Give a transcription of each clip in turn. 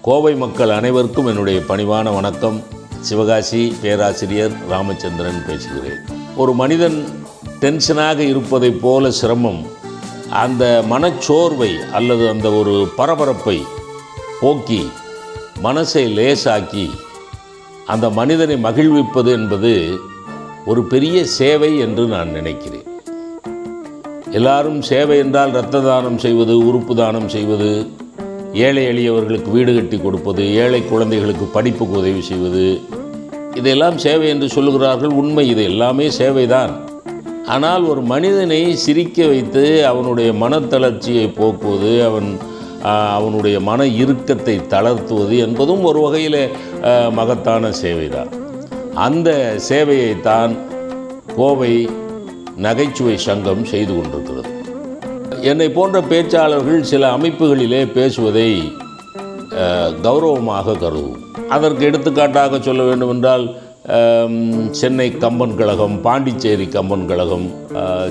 கோவை மக்கள் அனைவருக்கும் என்னுடைய பணிவான வணக்கம். சிவகாசி பேராசிரியர் ராமச்சந்திரன் பேசுகிறேன். ஒரு மனிதன் டென்ஷனாக இருப்பதைப் போல சிரமம், அந்த மனச்சோர்வை அல்லது அந்த ஒரு பரபரப்பை போக்கி மனசை லேசாக்கி அந்த மனிதனை மகிழ்விப்பது என்பது ஒரு பெரிய சேவை என்று நான் நினைக்கிறேன். எல்லாரும் சேவை என்றால் இரத்த தானம் செய்வது, உறுப்பு தானம் செய்வது, ஏழை எளியவர்களுக்கு வீடு கட்டி கொடுப்பது, ஏழை குழந்தைகளுக்கு படிப்புக்கு உதவி செய்வது, இதையெல்லாம் சேவை என்று சொல்லுகிறார்கள். உண்மை, இது எல்லாமே சேவைதான். ஆனால் ஒரு மனிதனை சிரிக்க வைத்து அவனுடைய மனத்தளர்ச்சியை போக்குவது, அவனுடைய மன இறுக்கத்தை தளர்த்துவது என்பதும் ஒரு வகையில் மகத்தான சேவைதான். அந்த சேவையைத்தான் கோவை நகைச்சுவை சங்கம் செய்து கொண்டிருக்கிறது. என்னை போன்ற பேச்சாளர்கள் சில அமைப்புகளிலே பேசுவதை கௌரவமாக கருதும். அதற்கு எடுத்துக்காட்டாக சொல்ல வேண்டுமென்றால் சென்னை கம்பன் கழகம், பாண்டிச்சேரி கம்பன் கழகம்,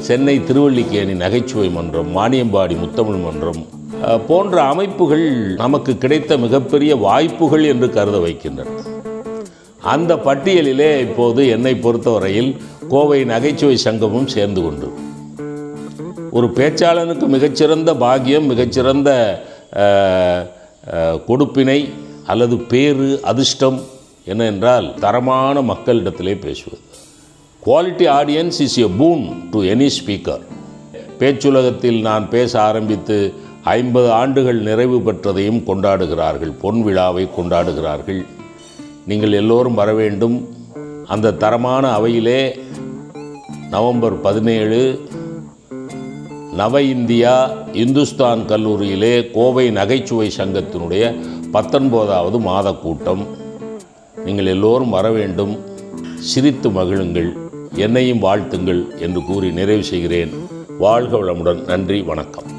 சென்னை திருவல்லிக்கேணி நகைச்சுவை மன்றம், வாணியம்பாடி முத்தமிழ் மன்றம் போன்ற அமைப்புகள் நமக்கு கிடைத்த மிகப்பெரிய வாய்ப்புகள் என்று கருத வைக்கின்றன. அந்த பட்டியலிலே இப்போது என்னை பொறுத்தவரையில் கோவை நகைச்சுவை சங்கமும் சேர்ந்து கொண்டு, ஒரு பேச்சாளனுக்கு மிகச்சிறந்த பாக்கியம், மிகச்சிறந்த கொடுப்பினை அல்லது பேரு, அதிர்ஷ்டம் என்ன என்றால் தரமான மக்களிடத்திலே பேசுவது. Quality audience is a boon to any speaker. பேச்சுலகத்தில் நான் பேச ஆரம்பித்து 50 ஆண்டுகள் நிறைவு பெற்றதையும் கொண்டாடுகிறார்கள், பொன் விழாவை கொண்டாடுகிறார்கள். நீங்கள் எல்லோரும் வர வேண்டும். அந்த தரமான அவையிலே நவம்பர் 17 நவ இந்தியா இந்துஸ்தான் கல்லூரியிலே கோவை நகைச்சுவை சங்கத்தினுடைய 19வது மாத கூட்டம். நீங்கள் எல்லோரும் வர வேண்டும், சிரித்து மகிழுங்கள், என்னையும் வாழ்த்துங்கள் என்று கூறி நிறைவு செய்கிறேன். வாழ்க வளமுடன். நன்றி, வணக்கம்.